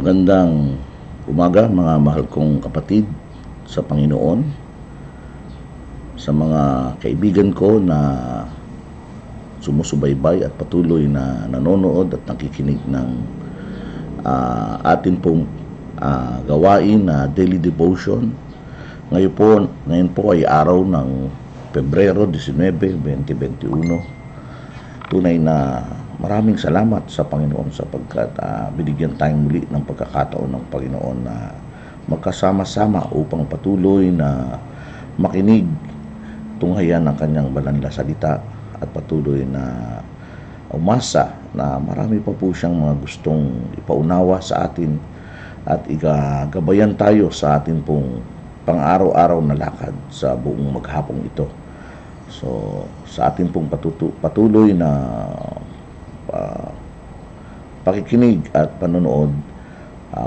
Magandang umaga mga mahal kong kapatid sa Panginoon, sa mga kaibigan ko na sumusubaybay at patuloy na nanonood at nakikinig ng atin pong gawain na daily devotion. Ngayon po ay araw ng Pebrero 19, 2021. Tunay na maraming salamat sa Panginoon sapagkat binigyan tayong muli ng pagkakataon ng Panginoon na magkasama-sama upang patuloy na makinig, tunghayan ng kanyang banal na salita at patuloy na umasa na marami pa po siyang mga gustong ipaunawa sa atin at igagabayan tayo sa atin pong pang-araw-araw na lakad sa buong maghapong ito. So, sa atin pong patuloy na pakikinig at panonood,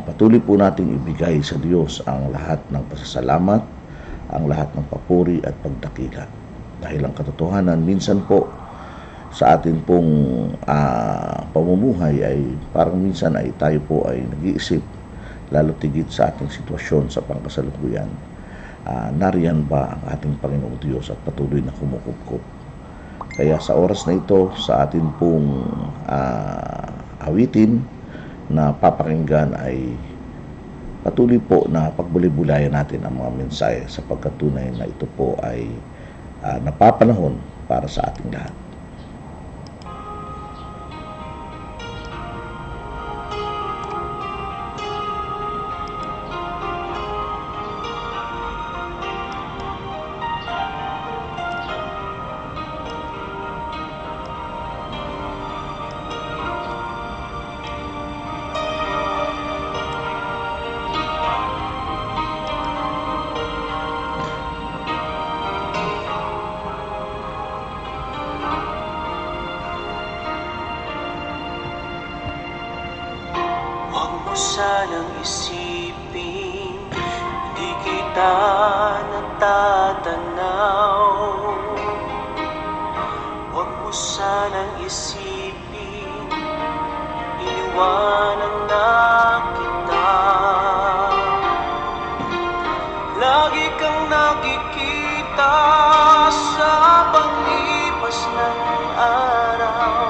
patuloy po nating ibigay sa Diyos ang lahat ng pasasalamat, ang lahat ng papuri at pagdakila. Dahil ang katotohanan, minsan po sa atin pong pamumuhay ay parang minsan ay tayo po ay nag-iisip, lalo tigit sa ating sitwasyon sa pangkasalukuyan. Nariyan ba ang ating Panginoong Diyos at patuloy na kumukupkup? Kaya sa oras na ito, sa atin pong awitin na papakinggan ay patuloy po na pagbuli-bulayan natin ang mga mensahe sapagkat tunay na ito po ay napapanahon para sa ating lahat. Sanang isipin, di kita natatanaw. Huwag mo sanang isipin, iniwanan na kita. Lagi kang nakikita sa paglipas ng araw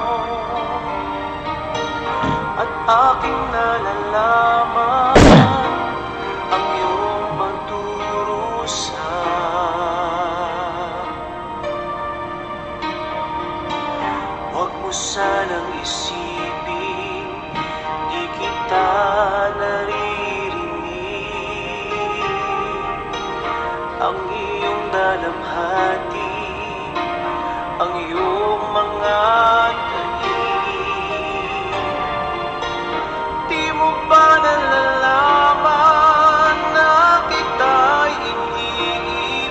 at aking nalalaman ang iyong pagdurusa. Huwag mo sanang isipin, di kita naririnig ang iyong dalamhati, ang iyong mga ba nalalaman na kita'y iniibig?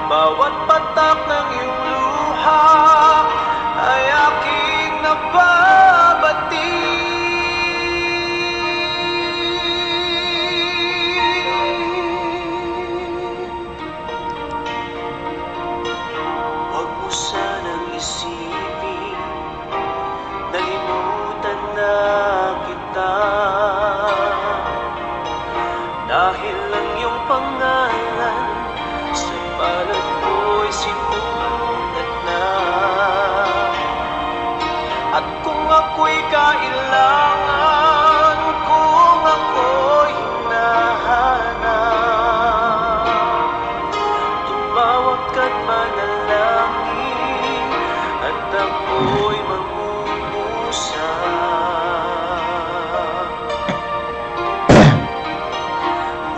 Bawat patak ng iyong luha ay aking nababati. Huwag mo sanang isipin, nalimutan na kita dahil ang iyong pangalan sa palad ko'y sinulat na. At kung ako'y kailangan, kung ako'y hinahanap, tumawag ka't manalangin at ako'y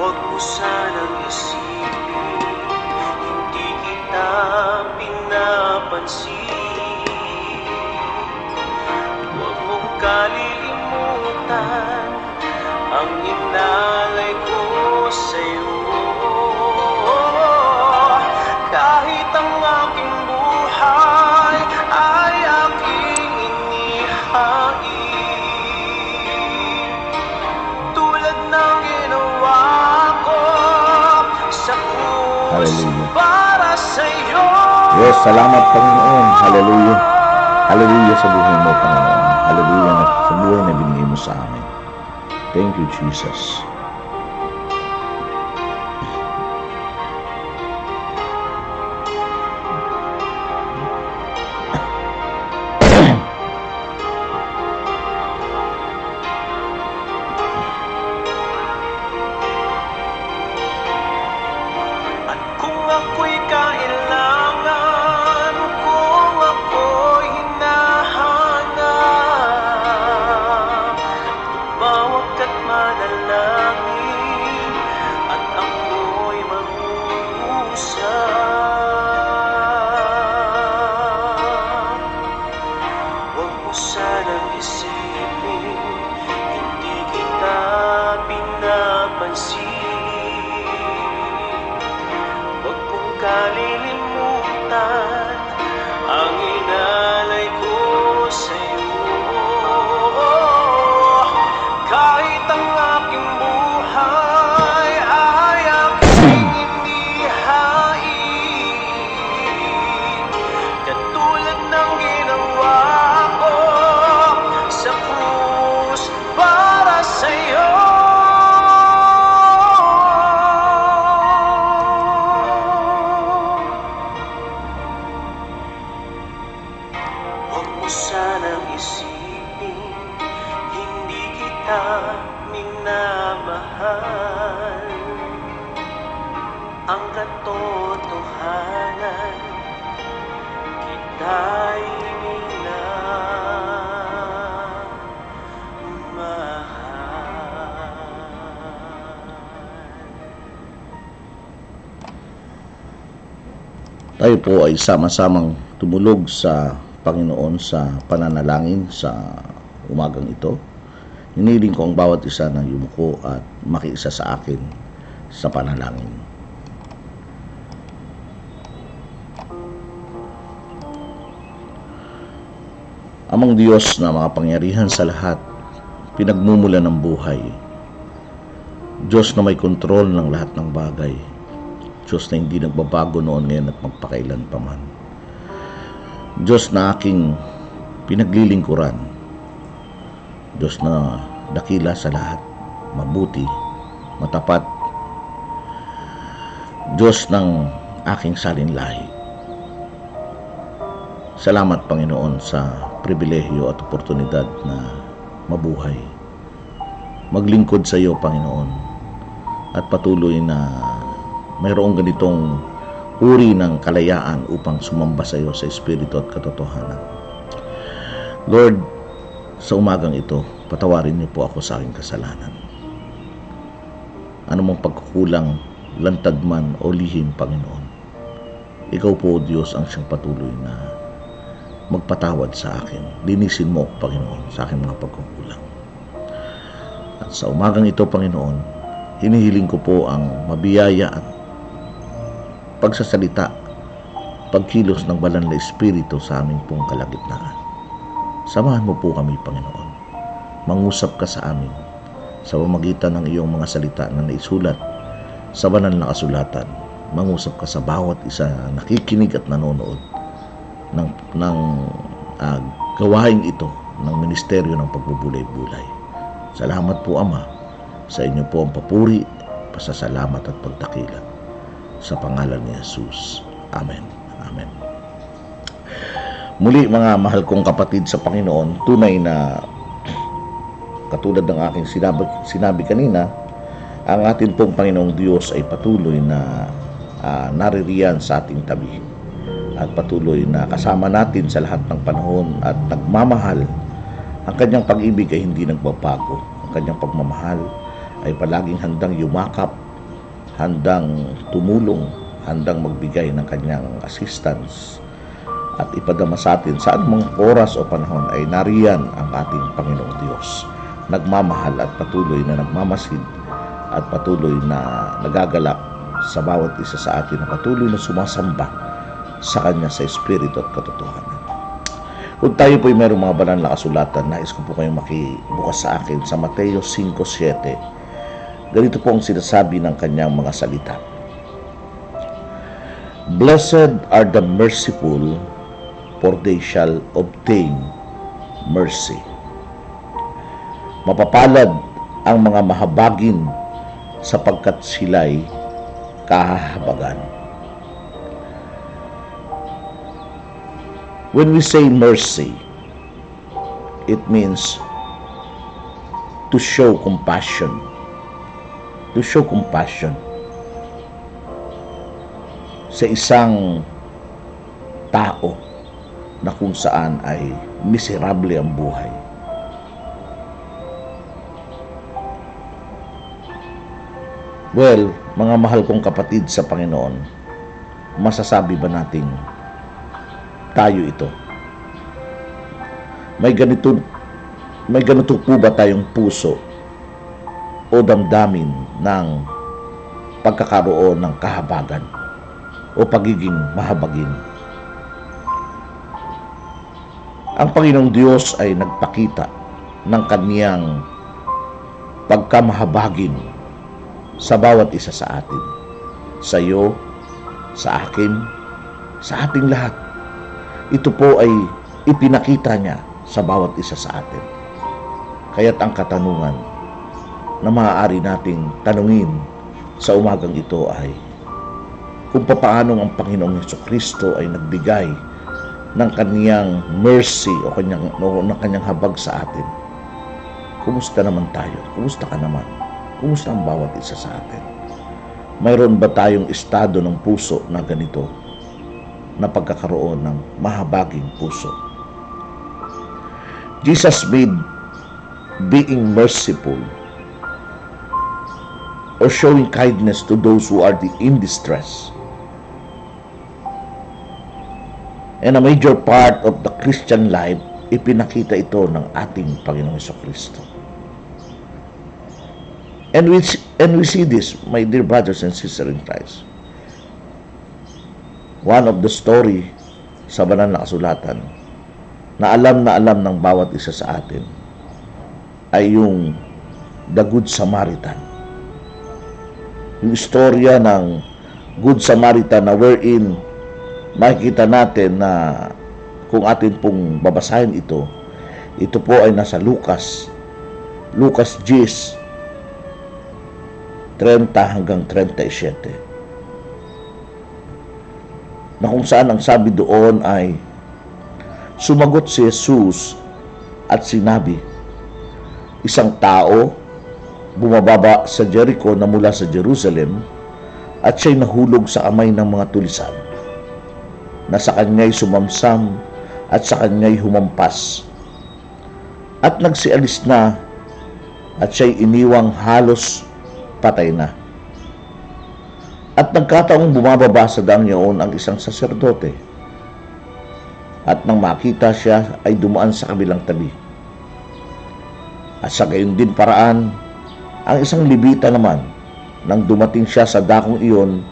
huwag mo sanang isipin, hindi kita pinapansin. Huwag mong kalilimutan ang inalay ko sa'yo. Kahit ang aking buhay ay aking inihain, tulad ng ginawa ko sa krus para sa'yo. Yes, salamat Panginoon. Hallelujah. Hallelujah sa buhay mo, Panginoon. Hallelujah, sa buhay na binigay mo sa amin. Thank you, Jesus. At kung ako'y kailangan, kung ako'y hinahanap, tumawag at manalangin, at ako'y mangungusap. Huwag mo sanang isipin, hindi kita pinapansin. Huwag mong kalilimutan ang inalay ko sa'yo. Kahit ang aking buhay ay aking inihain, katulad ng ginawa ko sa krus para sa'yo. Huwag mo sanang isipin, hindi kita minamahal. Ang katotohanan, kita'y minamahal. Tayo po ay sama-samang tumulog sa Panginoon sa pananalangin sa umagang ito. Hiniling ko ang bawat isa na yumuko at makiisa sa akin sa panalangin. Amang Diyos na makapangyarihan sa lahat, pinagmumula ng buhay, Diyos na may kontrol ng lahat ng bagay, Diyos na hindi nagbabago noon, ngayon at magpakailan pa man, Diyos na aking pinaglilingkuran, Diyos na dakila sa lahat, mabuti, matapat, Diyos ng aking salinlahi. Salamat, Panginoon, sa pribilehyo at oportunidad na mabuhay, maglingkod sa iyo, Panginoon, at patuloy na mayroong ganitong uri ng kalayaan upang sumamba sa iyo sa Espiritu at katotohanan. Lord, sa umagang ito, patawarin niyo po ako sa aking kasalanan. Anumang pagkukulang, lantad man o lihim, Panginoon, ikaw po, Diyos, ang siyang patuloy na magpatawad sa akin. Linisin mo, Panginoon, sa aking mga pagkukulang. At sa umagang ito, Panginoon, hinihiling ko po ang mabiyaya at pagsasalita, pagkilos ng banal na Espiritu sa aming pong kalagitnaan. Samahan mo po kami, Panginoon. Mangusap ka sa amin sa pamamagitan ng iyong mga salita na naisulat sa banal na kasulatan. Mangusap ka sa bawat isa na nakikinig at nanonood ng gawain ito ng ministeryo ng pagbubulay-bulay. Salamat po, Ama, sa inyo po ang papuri, pasasalamat at pagdakila. Sa pangalan ni Jesus. Amen. Amen. Muli, mga mahal kong kapatid sa Panginoon, tunay na katulad ng aking sinabi kanina, ang ating pong Panginoong Diyos ay patuloy na naririyan sa ating tabi at patuloy na kasama natin sa lahat ng panahon at nagmamahal. Ang kanyang pag-ibig ay hindi nagbabago. Ang kanyang pagmamahal ay palaging handang yumakap, handang tumulong, handang magbigay ng kanyang assistance at ipadama sa atin sa anumang oras o panahon ay nariyan ang ating Panginoong Diyos. Nagmamahal at patuloy na nagmamasid at patuloy na nagagalak sa bawat isa sa atin na patuloy na sumasamba sa Kanya sa Espiritu at katotohanan. Kung tayo po'y mayroong mga banal na kasulatan, nais ko po kayong makibukas sa akin sa Mateo 5:7. Ganito po ang sinasabi ng kanyang mga salita. Blessed are the merciful, for they shall obtain mercy. Mapapalad ang mga mahabagin sapagkat sila'y kahahabagan. When we say mercy, it means to show compassion. To show compassion sa isang tao na kung saan ay miserable ang buhay. Well, mga mahal kong kapatid sa Panginoon, masasabi ba nating tayo ito? May ganito po ba tayong puso o damdamin ng pagkakaroon ng kahabagan o pagiging mahabagin? Ang Panginoong Diyos ay nagpakita ng kaniyang pagkamahabagin sa bawat isa sa atin, sa iyo, sa akin, sa ating lahat. Ito po ay ipinakita niya sa bawat isa sa atin. Kaya't ang katanungan na maaari nating tanungin sa umagang ito ay kung papaano ang Panginoong Jesucristo ay nagbigay ng kaniyang mercy o ng kanyang habag sa atin. Kumusta naman tayo? Kumusta ka naman? Kumusta ang bawat isa sa atin? Mayroon ba tayong estado ng puso na ganito, na pagkakaroon ng mahabaging puso? Jesus made being merciful or showing kindness to those who are in distress and a major part of the Christian life. Ipinakita ito ng ating Panginoong Jesucristo. And we see this, my dear brothers and sisters in Christ. One of the story sa banal na kasulatan na alam ng bawat isa sa atin ay yung The Good Samaritan. Yung istorya ng Good Samaritan na wherein makikita natin na kung atin pong babasahin ito po ay nasa Lucas 10, 30 hanggang 37. Na kung saan ang sabi doon ay, sumagot si Jesus at sinabi, isang tao bumababa sa Jericho na mula sa Jerusalem at siya'y nahulog sa kamay ng mga tulisan na sa kanya'y sumamsam at sa kanya'y humampas at nagsialis na at siya'y iniwang halos patay na. At nagkataong bumababa sa daang yaon ang isang saserdote. At nang makita siya ay dumaan sa kabilang tabi. At sa gayon din paraan, ang isang Levita naman, nang dumating siya sa dakong iyon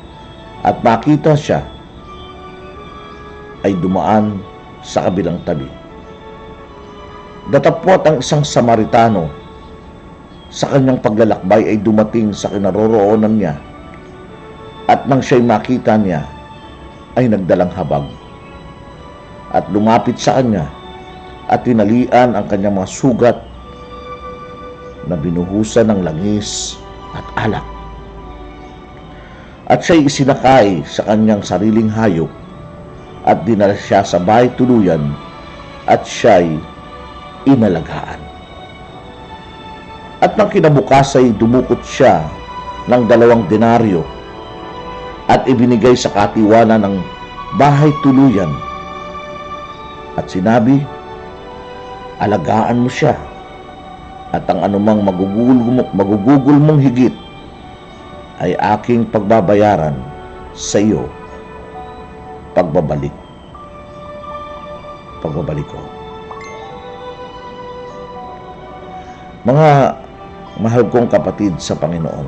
at makita siya, ay dumaan sa kabilang tabi. Datapwat ang isang Samaritano sa kanyang paglalakbay ay dumating sa kinaroroonan niya at nang siya'y makita niya ay nagdalang habag at lumapit sa kanya at tinalian ang kanyang mga sugat na binuhusan ng langis at alak at siya'y isinakay sa kanyang sariling hayop at dinala siya sa bahay tuluyan at siya'y inalagaan. At nang kinabukas ay dumukot siya ng 2 denaryo at ibinigay sa katiwala ng bahay tuluyan at sinabi, alagaan mo siya at ang anumang magugugol mong higit ay aking pagbabayaran sa iyo pagbabalik ko. Mga mahal kong kapatid sa Panginoon,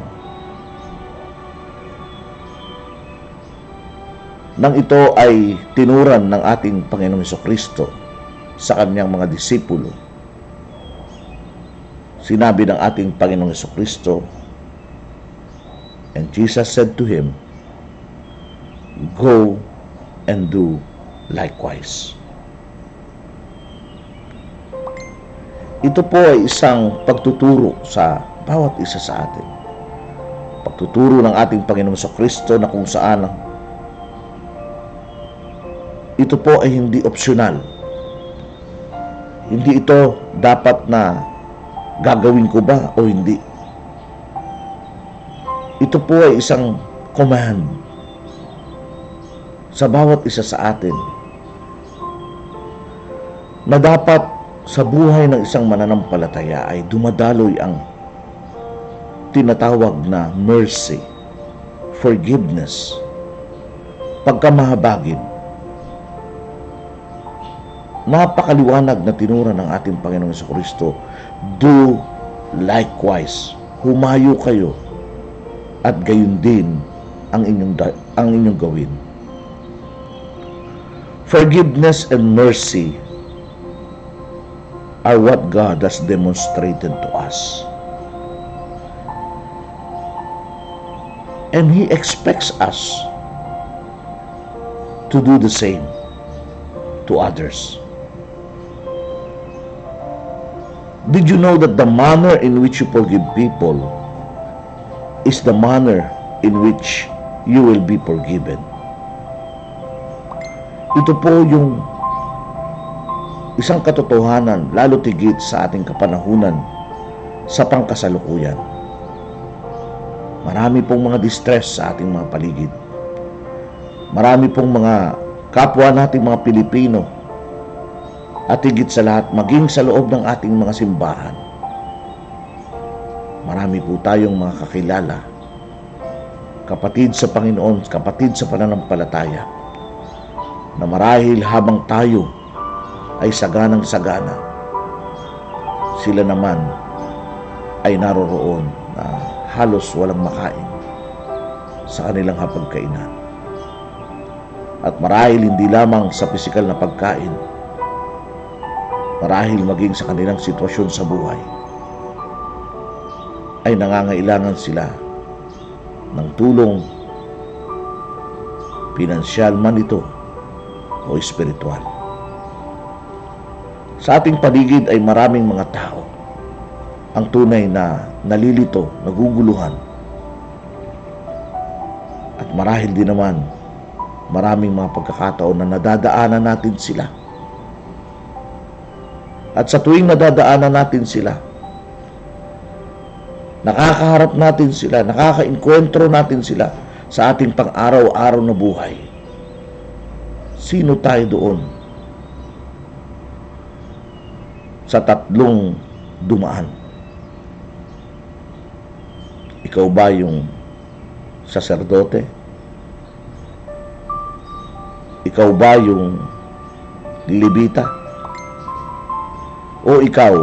nang ito ay tinuran ng ating Panginoong Jesucristo sa kanyang mga disipulo, sinabi ng ating Panginoong Jesucristo, and Jesus said to him, go and do likewise. Ito po ay isang pagtuturo sa bawat isa sa atin. Pagtuturo ng ating Panginoong Kristo na kung saan ito po ay hindi opsyonal. Hindi ito dapat na gagawin ko ba o hindi. Ito po ay isang command sa bawat isa sa atin na dapat sa buhay ng isang mananampalataya ay dumadaloy ang tinatawag na mercy, forgiveness, pagkamahabagin. Napakaliwanag na tinura ng ating Panginoong Kristo, do likewise, humayo kayo at gayon din ang inyong gawin. Forgiveness and mercy are what God has demonstrated to us. And He expects us to do the same to others. Did you know that the manner in which you forgive people is the manner in which you will be forgiven? Ito po yung isang katotohanan lalo tigit sa ating kapanahunan sa pangkasalukuyan. Marami pong mga distress sa ating mga paligid. Marami pong mga kapwa nating mga Pilipino at higit sa lahat maging sa loob ng ating mga simbahan. Marami po tayong mga kakilala, kapatid sa Panginoon, kapatid sa pananampalataya, na marahil habang tayo ay saganang-sagana, sila naman ay naroroon na halos walang makain sa kanilang hapagkainan. At marahil hindi lamang sa pisikal na pagkain, marahil maging sa kanilang sitwasyon sa buhay, ay nangangailangan sila ng tulong, pinansyal man ito o espiritual. Sa ating paligid ay maraming mga tao ang tunay na nalilito, naguguluhan. At marahil din naman maraming mga pagkakataon na nadadaanan natin sila. At sa tuwing nadadaanan natin sila, nakakaharap natin sila, nakaka-enkwentro natin sila sa ating pang-araw-araw na buhay. Sino tayo doon sa tatlong dumaan? Ikaw ba yung saserdote? Ikaw ba yung Levita? O ikaw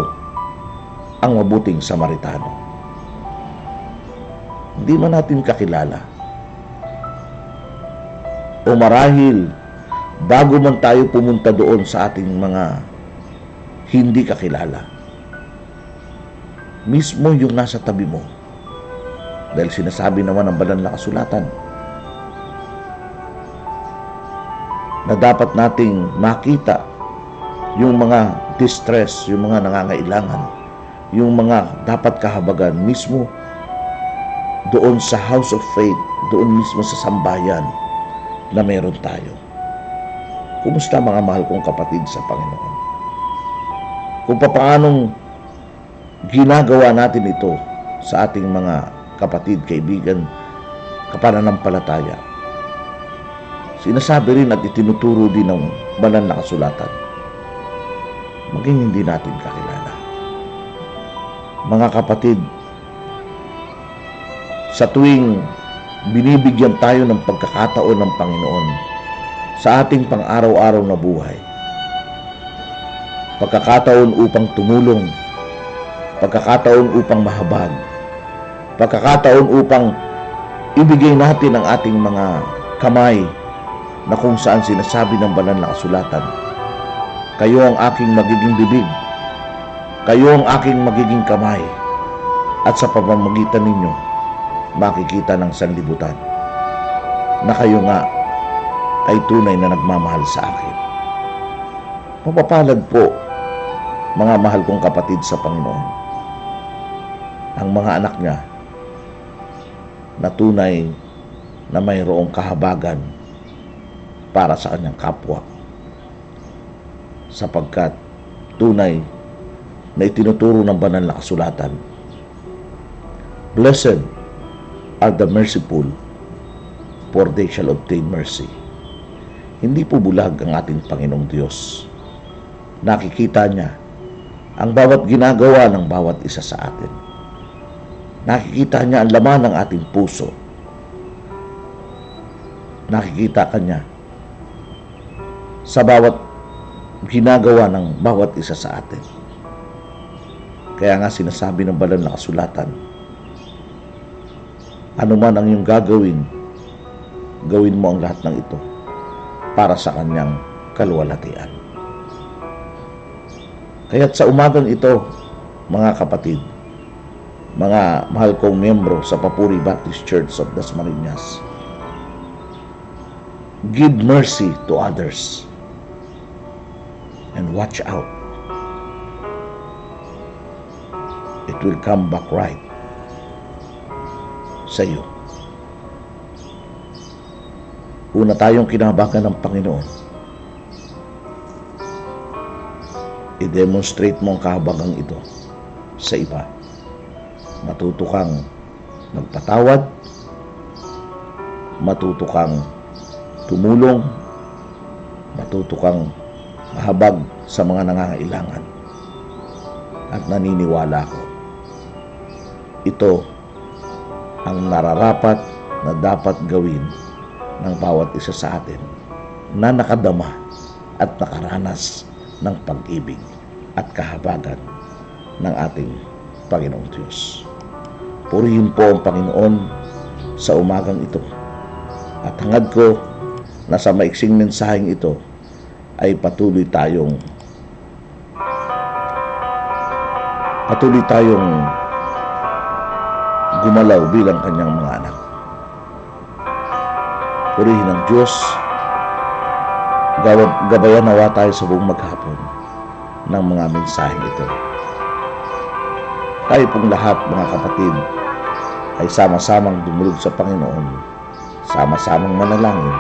ang mabuting Samaritano? Hindi man natin kakilala. O marahil bago man tayo pumunta doon sa ating mga hindi kakilala, mismo yung nasa tabi mo, dahil sinasabi naman ng banal na kasulatan na dapat nating makita yung mga distress, yung mga nangangailangan, yung mga dapat kahabagan mismo doon sa house of faith, doon mismo sa sambayan na meron tayo. Kumusta mga mahal kong kapatid sa Panginoon? Kung paanong ginagawa natin ito sa ating mga kapatid, kaibigan, kapananampalataya. Sinasabi rin at itinuturo din ng banal na kasulatan, maging hindi natin kakilala. Mga kapatid, sa tuwing binibigyan tayo ng pagkakataon ng Panginoon sa ating pang-araw-araw na buhay, pagkakataon upang tumulong, pagkakataon upang mahabag, pagkakataon upang ibigay natin ang ating mga kamay na kung saan sinasabi ng banal na kasulatan, kayo ang aking magiging bibig, kayo ang aking magiging kamay, at sa pamamagitan ninyo makikita ng sanlibutan na kayo nga ay tunay na nagmamahal sa akin. Mapapalad po Mga mahal kong kapatid sa Panginoon, ang mga anak niya na tunay na mayroong kahabagan para sa kanyang kapwa, sapagkat tunay na itinuturo ng banal na kasulatan, "Blessed are the merciful, for they shall obtain mercy." Hindi po bulag ang ating Panginoong Diyos. Nakikita niya ang bawat ginagawa ng bawat isa sa atin. Nakikita niya ang laman ng ating puso. Nakikita ka niya sa bawat ginagawa ng bawat isa sa atin. Kaya nga sinasabi ng banal na kasulatan, ano man ang iyong gagawin, gawin mo ang lahat ng ito para sa kanyang kaluwalhatian. Kaya't sa umagang ito, mga kapatid, mga mahal kong miyembro sa Papuri Baptist Church of Dasmariñas, give mercy to others and watch out. It will come back right sa iyo. Una tayong kinabakan ng Panginoon. I-demonstrate mo ang kahabagang ito sa iba. Matuto kang magpatawad, matuto kang tumulong, matuto kang mahabag sa mga nangangailangan. At naniniwala ko, ito ang nararapat na dapat gawin ng bawat isa sa atin na nakadama at nakaranas ng pag-ibig at kahabagan ng ating Panginoong Diyos. Purihin po ang Panginoon sa umagang ito. At hangad ko na sa maiksing mensaheng ito ay patuloy tayong gumalaw bilang kanyang mga anak. Purihin ang Diyos. Gabayan nawa tayo sa buong maghapon ng mga mensaheng ito. Tayo pong lahat, mga kapatid, ay sama-samang dumulog sa Panginoon, sama-samang manalangin,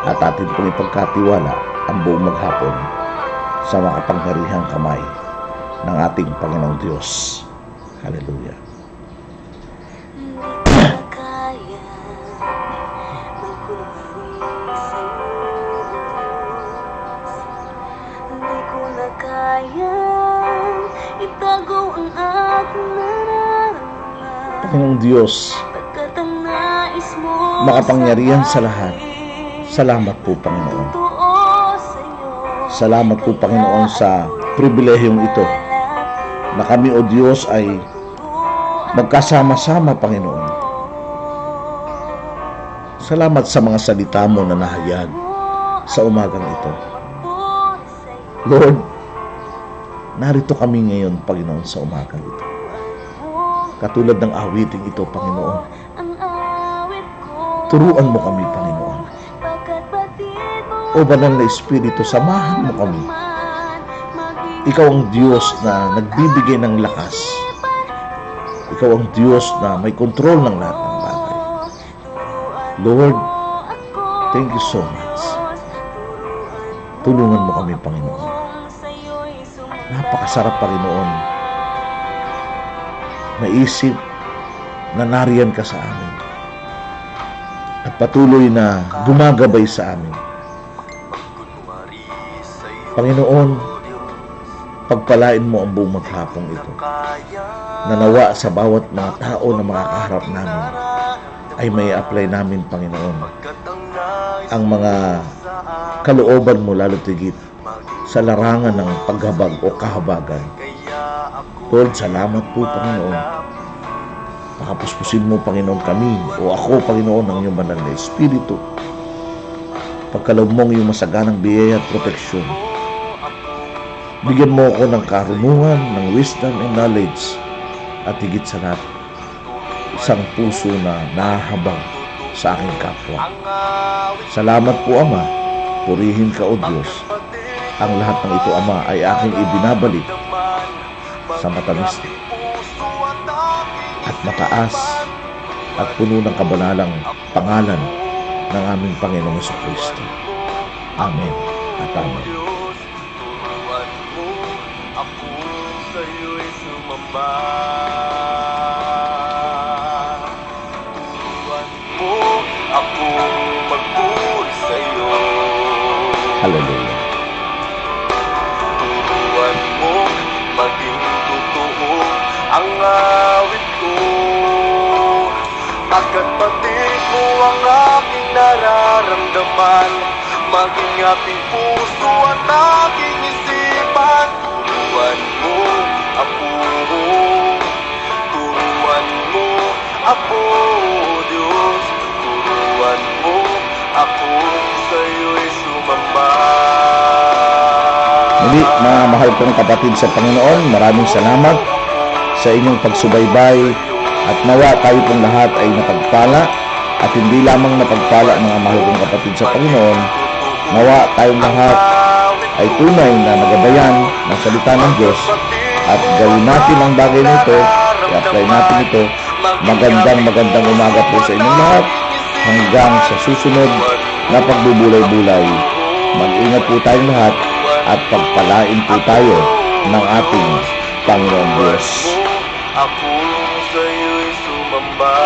at atin pong ipagkatiwala ang buong maghapon sa makapangyarihang kamay ng ating Panginoong Diyos. Hallelujah. Panginoong Diyos, makapangyarihan sa lahat, salamat po, Panginoon. Salamat po, Panginoon, sa pribilehiyong ito na kami, O Diyos, ay magkasama-sama, Panginoon. Salamat sa mga salita mo na nahayag sa umagang ito. Lord, narito kami ngayon, Panginoon, sa umagang ito. Katulad ng awiting ito, Panginoon. Turuan mo kami, Panginoon. O Banal na Espiritu, samahan mo kami. Ikaw ang Diyos na nagbibigay ng lakas. Ikaw ang Diyos na may kontrol ng lahat ng bagay. Lord, thank you so much. Tulungan mo kami, Panginoon. Napakasarap, Panginoon, maisip na nariyan ka sa amin at patuloy na gumagabay sa amin. Panginoon, pagpalain mo ang buong maghapong ito, na nawa sa bawat mga tao na makakaharap namin ay may apply namin, Panginoon, ang mga kalooban mo, lalo tigit sa larangan ng paghabag o kahabagan. Lord, salamat po, Panginoon. Pakapuspusin mo, Panginoon, kami o ako, Panginoon, ng iyong banal na Espiritu. Pagkaloob mong iyong masaganang biyaya at proteksyon. Bigyan mo ako ng karunungan, ng wisdom and knowledge, at higit sa lahat, isang puso na nahahabag sa aking kapwa. Salamat po, Ama. Purihin ka, O Diyos. Ang lahat ng ito, Ama, ay aking ibinabalik sa matamis at mataas at puno ng kabanalang pangalan ng aming Panginoong Kristo. Amen at amen. Turuan mo ako sa'yo'y sumamba. Turuan mo ako magpuri sa'yo. Hallelujah. Turuan mo maging totoo ang awit ko. Pagkat batid mo ang aking nararamdaman, maging aking puso at aking isipan. Turuan mo ako, turuan mo ako, Diyos. Turuan mo ako, sa'yo'y sumamba. Muli, mga mahal kong kapatid sa Panginoon, maraming salamat sa inyong pagsubaybay at nawa tayo pong lahat ay napagpala at hindi lamang napagpala mga mahal kong kapatid sa Panginoon, nawa tayong lahat ay tunay na nagabayan ng salita ng Diyos at gawin natin ang bagay nito, i-apply natin ito. Magandang umaga po sa inyong lahat hanggang sa susunod na pagbubulay-bulay. Mag-ingat po tayong lahat at pagpalain po tayo ng ating Panginoon Diyos. Ako sa'yo'y sumamba.